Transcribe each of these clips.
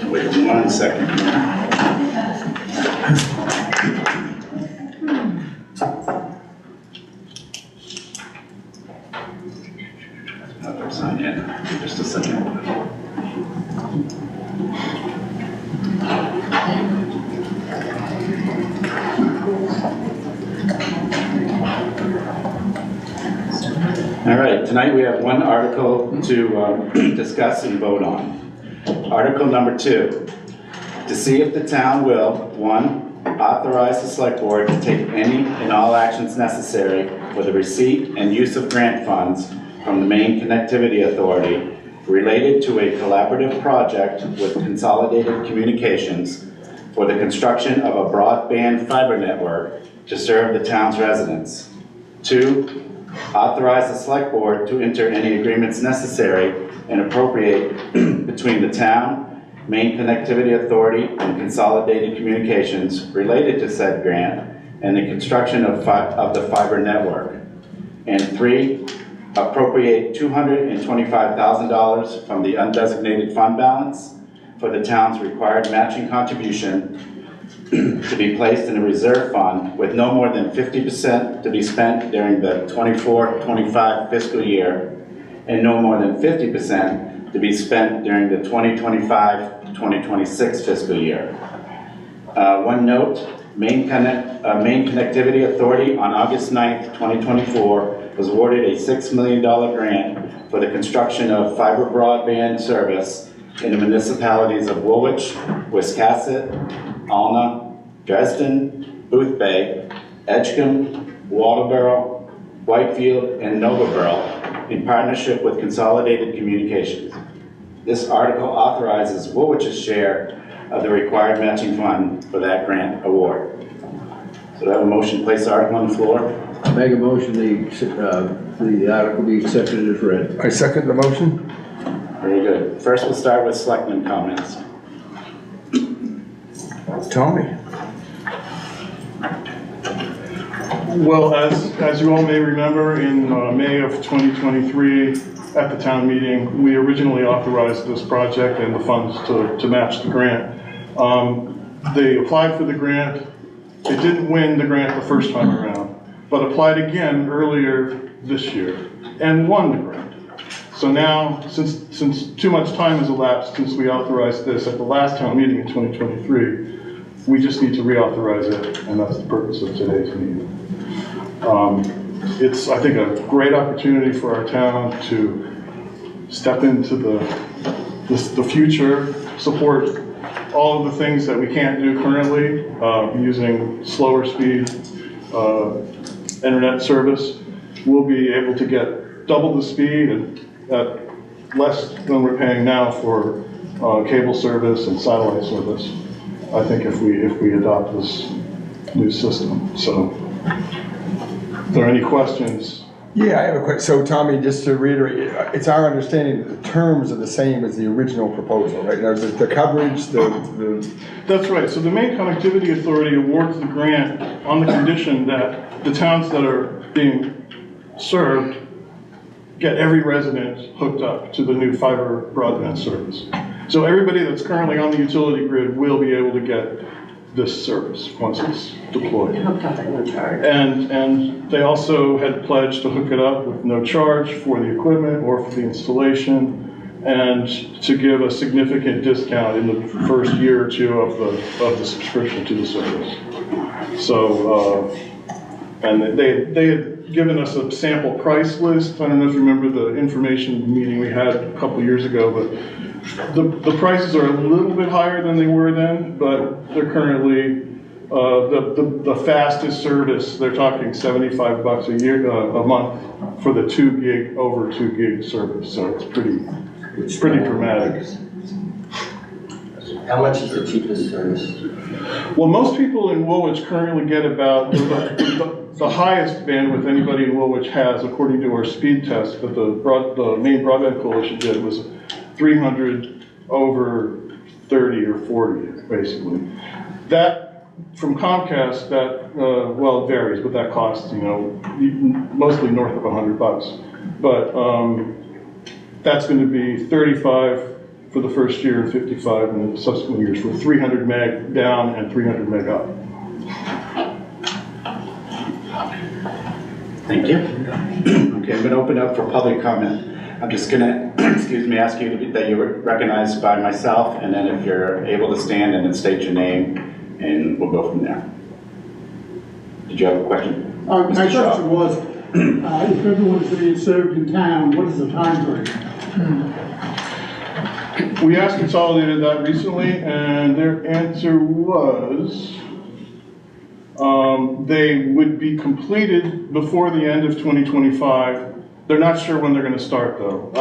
Wait 1 second. Not sign in. Just a second. All right, tonight we have one article to discuss and vote on. Article number 2, to see if the town will, 1, authorize the select board to take any and all actions necessary for the receipt and use of grant funds from the Maine Connectivity Authority related to a collaborative project with Consolidated Communications for the construction of a broadband fiber network to serve the town's residents. 2, authorize the select board to enter any agreements necessary and appropriate between the town, Maine Connectivity Authority, and Consolidated Communications related to said grant and the construction of the fiber network. And 3, appropriate $225,000 from the undesignated fund balance for the town's required matching contribution to be placed in a reserve fund with no more than 50% to be spent during the 24-25 fiscal year and no more than 50% to be spent during the 2025-2026 fiscal year. One note, Maine Connectivity Authority on August 9th, 2024 was awarded a $6 million grant for the construction of fiber broadband service in the municipalities of Woolwich, Wiscasset, Alna, Dresden, Boothbay, Edgecombe, Waldoboro, Whitefield, and Noblesboro in partnership with Consolidated Communications. This article authorizes Woolwich's share of the required matching fund for that grant award. So do I have a motion to place the article on the floor? I make a motion the article be accepted as read. I second the motion. Very good. First we'll start with selectmen comments. Tommy. Well, as you all may remember, in May of 2023, at the town meeting, we originally authorized this project and the funds to match the grant. They applied for the grant. They didn't win the grant the first time around, but applied again earlier this year and won the grant. So now, since too much time has elapsed since we authorized this at the last town meeting in 2023, we just need to reauthorize it, and that's the purpose of today's meeting. It's, I think, a great opportunity for our town to step into the future, support all of the things that we can't do currently, using slower speed internet service. We'll be able to get double the speed and at less than we're paying now for cable service and satellite service, I think, if we adopt this new system. So, if there are any questions? Yeah, I have a question. So, Tommy, just to reiterate, it's our understanding that the terms are the same as the original proposal, right? Now, the coverage, the... That's right. So the Maine Connectivity Authority awards the grant on the condition that the towns that are being served get every resident hooked up to the new fiber broadband service. So everybody that's currently on the utility grid will be able to get this service once it's deployed. Hooked up at no charge. And they also had pledged to hook it up with no charge for the equipment or for the installation, and to give a significant discount in the first year or two of the subscription to the service. So, and they had given us a sample price list. I don't know if you remember the information meeting we had a couple years ago, but the prices are a little bit higher than they were then, but they're currently, the fastest service, they're talking $75 a year, a month for the 2 gig over 2 gig service. So it's pretty dramatic. How much is the cheapest service? Well, most people in Woolwich currently get about the highest bandwidth anybody in Woolwich has, according to our speed test that the Maine Broadband Coalition did, was 300 over 30 or 40, basically. That, from Comcast, that, well, it varies, but that costs, mostly north of $100. But that's going to be 35 for the first year and 55 in the subsequent years for 300 meg down and 300 meg up. Thank you. Okay, I'm gonna open up for public comment. I'm just gonna, excuse me, ask you that you're recognized by myself, and then if you're able to stand and then state your name, and we'll go from there. Did you have a question? My Mr. Shaw? question was, if everyone's being served in town, what is the time frame? We asked Consolidated that recently, and their answer was they would be completed before the end of 2025. They're not sure when they're going to start, though.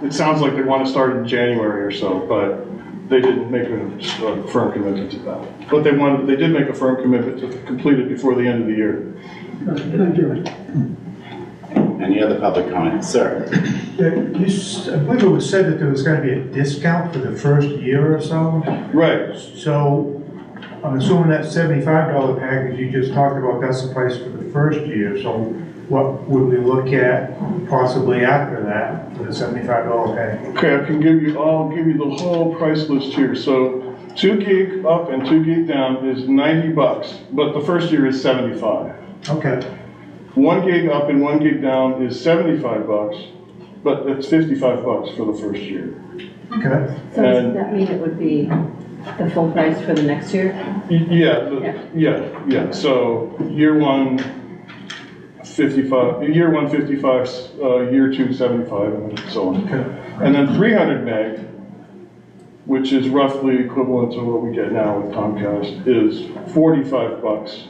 It sounds like they want to start in January or so, but they didn't make a firm commitment to that. But they did make a firm commitment to complete it before the end of the year. Thank you. Any other public comment? Sir? I believe it was said that there was going to be a discount for the first year or so. Right. So I'm assuming that $75 package you just talked about, that's the price for the first year. So what would we look at possibly after that for the $75 package? Okay, I'll give you the whole price list here. So 2 gig up and 2 gig down is $90, but the first year is 75. Okay. 1 gig up and 1 gig down is $75, but it's $55 for the first year. Okay. So does that mean it would be the full price for the next year? Yeah. So year one, 55, year 55, year 2, 75, and so on. Okay. And then 300 meg, which is roughly equivalent to what we get now with Comcast, is $45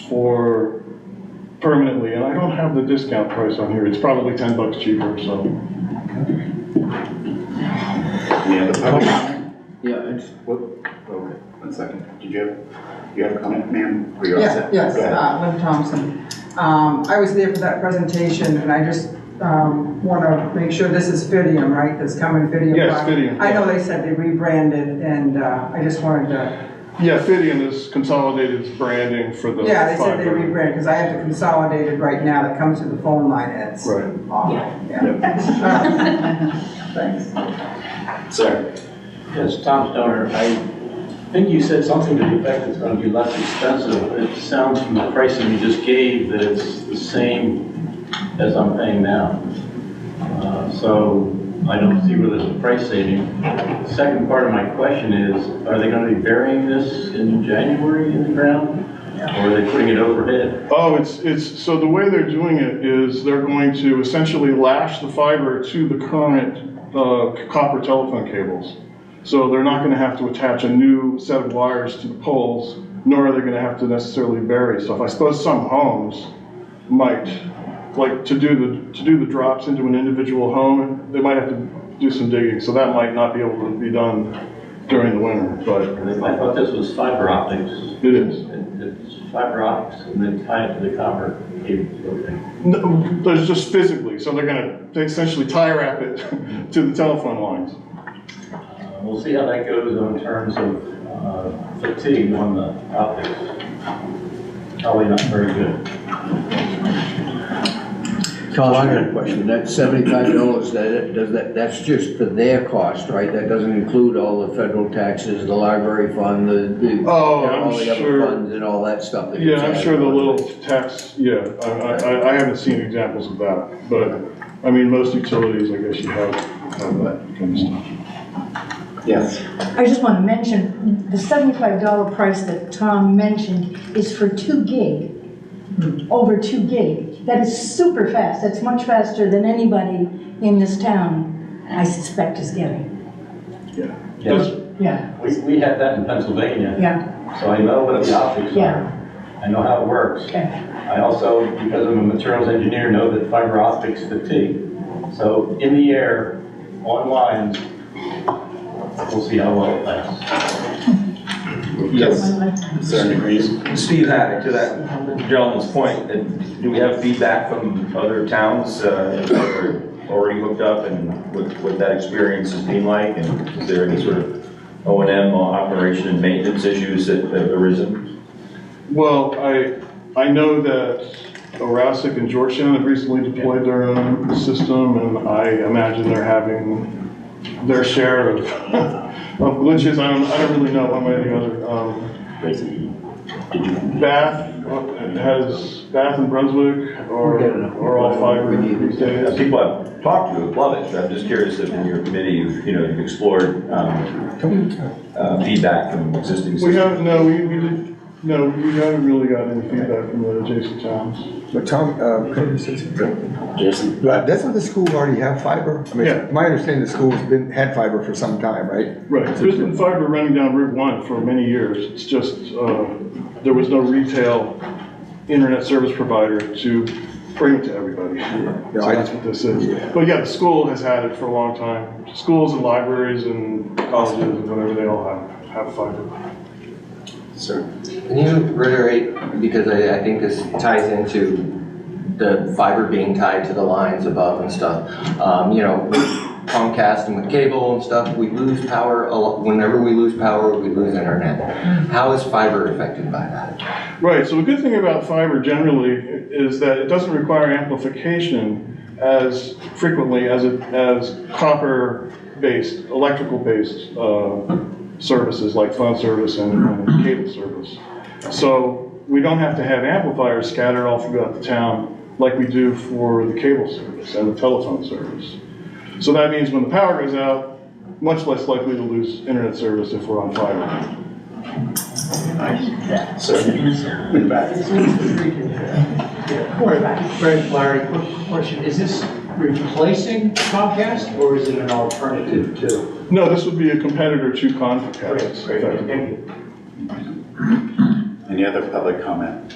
for permanently, and I don't have the discount price on here. It's probably $10 cheaper or so. Any other public comment? Yeah, it's, Whoop. Okay, 1 second. Did you have a comment, ma'am? Or you're all Yes, set? yes, Go ahead. Lynn Thompson. I was there for that presentation, and I just want to make sure this is Fidium, right? That's coming, Fidium? Yes, Fidium. I know they said they rebranded, and I just wanted to, Yeah, Fidium is Consolidated's branding for the yeah, they said they fiber. rebranded, because I have the Consolidated right now that comes to the phone line, and it's Right. awful. Yeah. Thanks. Sir? Yes, Tom Stoner, I think you said something to the effect it's going to be less expensive. It sounds from the pricing you just gave that it's the same as I'm paying now. So I don't see where there's a price saving. The second part of my question is, are they going to be burying this in January in the ground? Or are they putting it overhead? Oh, so the way they're doing it is they're going to essentially lash the fiber to the current copper telephone cables. So they're not going to have to attach a new set of wires to the poles, nor are they going to have to necessarily bury stuff. I suppose some homes might, like to do the drops into an individual home, they might have to do some digging. So that might not be able to be done during the winter, but I thought this was fiber optics. it is. It's fiber optics and then tie it to the copper cable. Okay. No, there's just physically, so they're going to essentially tie wrap it to the telephone lines. We'll see how that goes in terms of fatigue on the optics. Probably not very good. Tom, I got a question. That $75, that's just for their cost, right? That doesn't include all the federal taxes, the library fund, Oh, I'm all the sure. other funds and all that stuff. that Yeah, gets I'm added sure the on. little tax, yeah, I haven't seen examples of that, but, I mean, most utilities, I guess you have that kind of stuff. Yes. I just want to mention, the $75 price that Tom mentioned is for 2 gig, over 2 gig. That is super fast. That's much faster than anybody in this town, I suspect, is getting. Yeah. Yes, Yeah, we had that in Pennsylvania, yeah, so I know what the optics yeah. are. I know how it works. Okay. I also, because I'm a materials engineer, know that fiber optics fatigue. So in the air, on lines, we'll see how well it lasts. Yes. Sir, agrees. Steve Haddock, to that gentleman's point, do we have feedback from other towns that are already hooked up and what that experience has been like? And is there any sort of O&M operation and maintenance issues that have arisen? Well, I know that Rouseck and Georgetown have recently deployed their own system, and I imagine they're having their share of glitches. I don't really know one way or the other. Bath and Brunswick or all fiber these days. People I've talked to love it, but I'm just curious if in your committee you've explored feedback from existing systems. We haven't, we haven't really got any feedback from the adjacent towns. But Tom, Jason? doesn't the school already have fiber? I mean, Yeah. my understanding, the school's had fiber for some time, right? Right, there's been fiber running down Route 1 for many years. It's just, there was no retail internet service provider to bring it to everybody. So that's what this is. But yeah, the school has had it for a long time. Schools and libraries and colleges and whatever, they all have fiber. Sir? Can you reiterate, because I think this ties into the fiber being tied to the lines above and stuff. With Comcast and with cable and stuff, we lose power a lot. Whenever we lose power, we lose internet. How is fiber affected by that? Right, so the good thing about fiber generally is that it doesn't require amplification as frequently as copper-based, electrical-based services like phone service and cable service. So we don't have to have amplifiers scattered all throughout the town like we do for the cable service and the telephone service. So that means when the power goes out, much less likely to lose internet service if we're on fiber. Sir? In the back. Fred, Larry, quick question. Is this replacing Comcast or is it an alternative to? No, this would be a competitor to Comcast. Great, thank you. Any other public comment?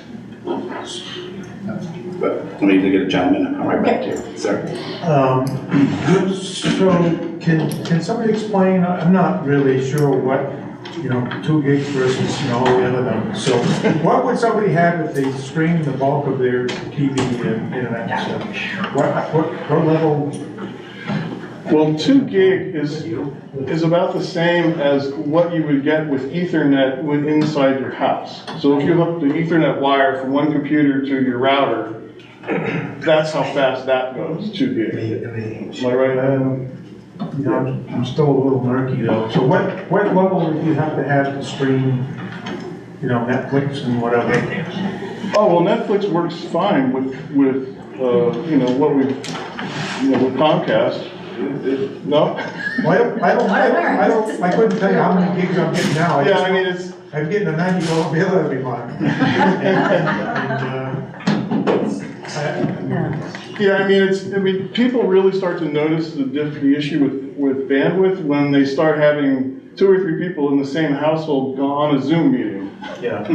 But let me get a gentleman and come right back to you. Sir? So can somebody explain, I'm not really sure what, 2 gigs versus, all the other numbers. So what would somebody have if they streamed the bulk of their TV and internet stuff? What level? Well, 2 gig is about the same as what you would get with Ethernet inside your house. So if you hook the Ethernet wire from one computer to your router, that's how fast that goes, 2 gig. Am I right? I'm still a little murky though. So what level would you have to stream, Netflix and whatever? Oh, well, Netflix works fine with what we, with Comcast. No? Well, I couldn't tell you how many gigs I'm getting now. I'm getting a $90 bill every month. People really start to notice the issue with bandwidth when they start having 2 or 3 people in the same household go on a Zoom meeting. Yeah. I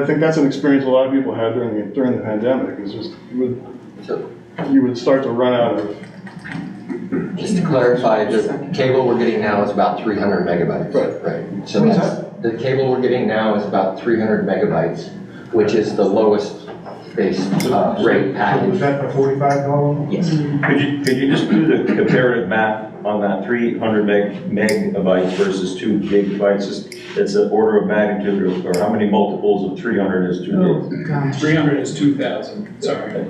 think that's an experience a lot of people had during the pandemic. It's just you would start to run out of. Just to clarify, the cable we're getting now is about 300 megabytes. Right. So the cable we're getting now is about 300 megabytes, which is the lowest base rate package. Was that the $45? Yes. Could you just do the comparative math on that 300 megabytes versus 2 gigabytes? It's an order of magnitude, or how many multiples of 300 is 2 gigs? 300 is 2,000, sorry.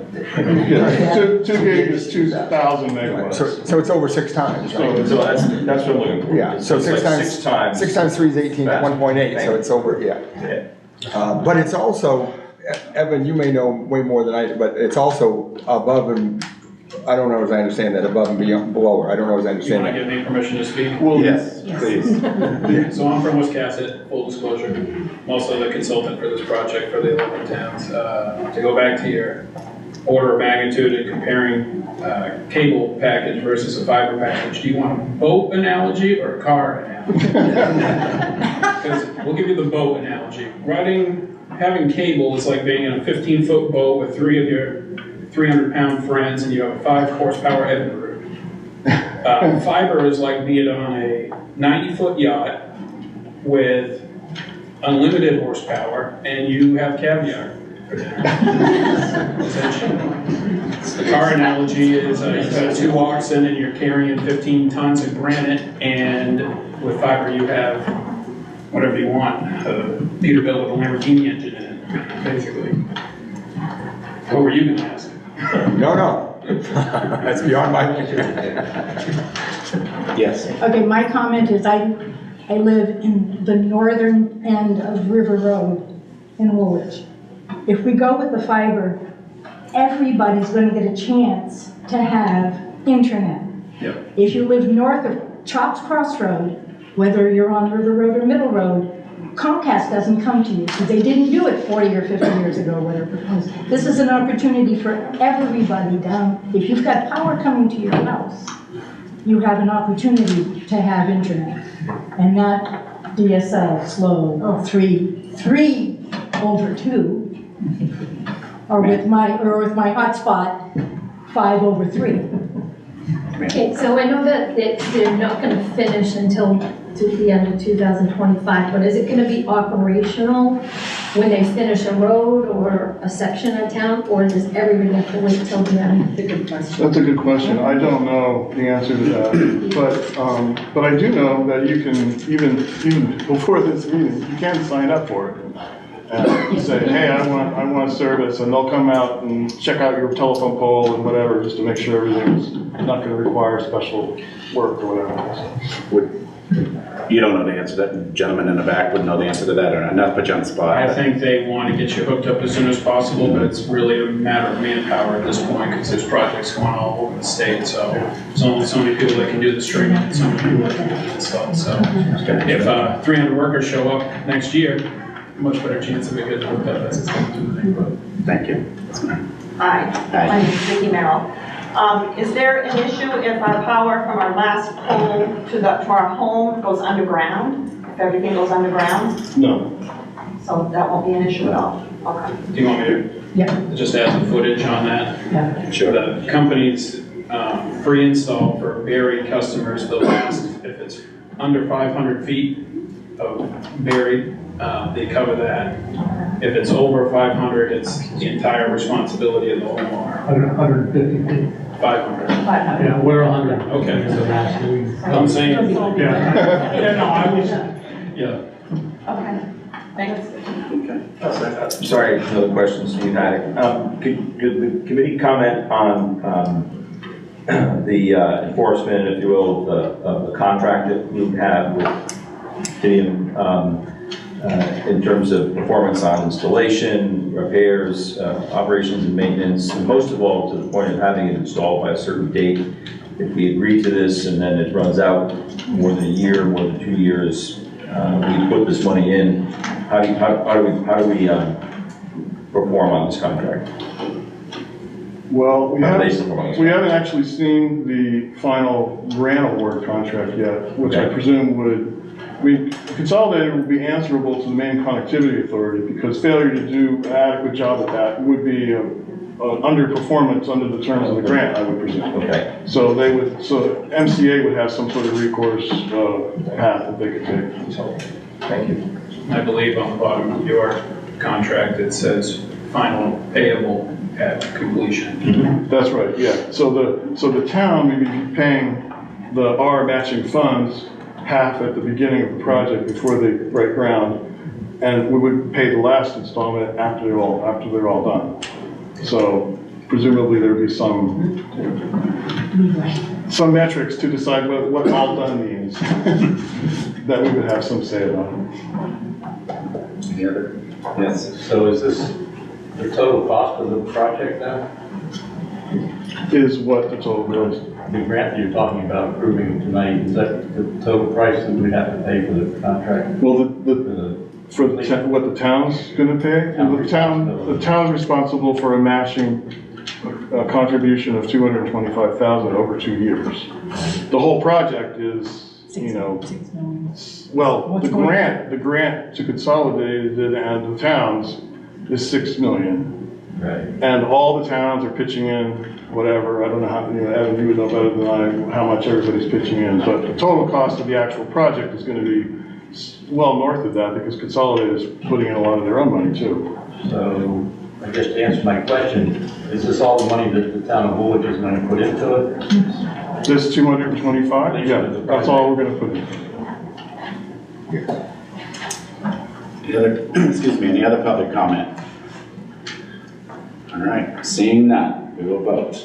Yeah, 2 gig is 2,000 megabytes. So it's over 6 times, right? So that's what I'm looking for. Yeah, so it's 6 like times. 6 times 3 is 18 at 1.8, so it's over, yeah. But it's also, Evan, you may know way more than I do, but it's also above and, I don't know as I understand that, above and beyond, below, or I don't know as I You understand want to that. give me permission to speak? Well, Yes, please. So I'm from Wiscasset, full disclosure. I'm also the consultant for this project for the 11 towns. To go back to your order of magnitude and comparing cable package versus a fiber package, do you want a boat analogy or a car analogy? Because we'll give you the boat analogy. Having cable is like being in a 15-foot boat with 3 of your 300-pound friends and you have a 5-horsepower Evinrude. Fiber is like being on a 90-foot yacht with unlimited horsepower and you have caviar for dinner. Essentially. The car analogy is you've got 2 oxen and you're carrying 15 tons of granite, and with fiber you have whatever you want, a Peterbilt with a Lamborghini engine in it, basically. What were you going to ask? No, That's beyond my. Yes. Okay, my comment is I live in the northern end of River Road in Woolwich. If we go with the fiber, everybody's gonna get a chance to have internet. Yep. If you live north of Chops Cross Road, whether you're on River Road or Middle Road, Comcast doesn't come to you, because they didn't do it 40 or 50 years ago, whatever it was. This is an opportunity for everybody down. If you've got power coming to your house, you have an opportunity to have internet. And not DSL slow, 3/2, or with my hotspot, 5/3. Okay, so I know that they're not gonna finish until to the end of 2025, but is it gonna be operational when they finish a road or a section of town, or does everybody have to wait till the end? That's a good question. That's a good question. I don't know the answer to that, but I do know that you can, even before this meeting, you can sign up for it. And say, hey, I want service, and they'll come out and check out your telephone pole and whatever, just to make sure everything's not gonna require special work or whatever. You don't know the answer to that. The gentleman in the back would know the answer to that, or not put you on the spot. I think they want to get you hooked up as soon as possible, but it's really a matter of manpower at this point, because there's projects going all over the state, so there's only so many people that can do the streaming, and so many people that can do the install, so. If 300 workers show up next year, much better chance of it getting hooked up as it's going to the neighborhood. Thank you. Hi, my name is Vicki Merrill. Is there an issue if our power from our last pole to our home goes underground? If everything goes underground? No. So that won't be an issue at all? Okay. Do you want me to just add some footage on that? Yeah. Sure. The company's free install for buried customers, they'll ask if it's under 500 feet of buried, they cover that. If it's over 500, it's the entire responsibility of the homeowner. 150 feet. 500. 500. Yeah, we're 100. Okay. I'm saying. Yeah, no, I was. Yeah. Okay, thanks. Sorry, another question, Steve Haddock. Could the committee comment on the enforcement, if you will, of the contract that we have with Tinian in terms of performance on installation, repairs, operations and maintenance, and most of all to the point of having it installed by a certain date? If we agree to this and then it runs out more than a year, more than 2 years, we put this money in, how do we perform on this contract? Well, we How do they haven't, perform on this we contract? haven't actually seen the final grant award contract yet, which I presume Consolidated will be answerable to the Maine Connectivity Authority, because failure to do an adequate job at that would be underperformance under the terms of the grant, I would presume. Okay. So MCA would have some sort of recourse path that they could take. Thank you. I believe on the bottom of your contract, it says final payable at completion. That's right, yeah. So the town may be paying our matching funds half at the beginning of the project before they break ground, and we would pay the last installment after they're all done. So presumably there would be some metrics to decide what all done means that we would have some say about. Any other? Yes. So is this the total cost of the project now? Is what the total cost? The grant that you're talking about approving tonight, is that the total price that we'd have to pay for the contract? Well, what the town's gonna pay? The town's responsible for a matching contribution of $225,000 over 2 years. The whole project is, well, the grant to Consolidated and the towns is $6 million. Right. And all the towns are pitching in whatever. I don't know how, Evan, you would know better than I how much everybody's pitching in. But the total cost of the actual project is going to be well north of that, because Consolidated is putting in a lot of their own money too. So I guess to answer my question, is this all the money that the town of Woolwich is going to put into it? This 225? Yeah, that's all we're going to put in. Any other public comment? All right, seeing none, we will vote.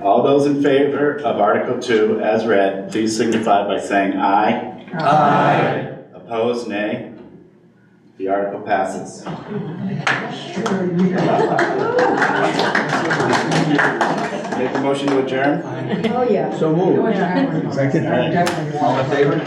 All those in favor of Article 2 as read, please signify by saying aye. Aye. Opposed, nay. The article passes. Make a motion to adjourn? Oh, yeah. So moved. Second. All in favor?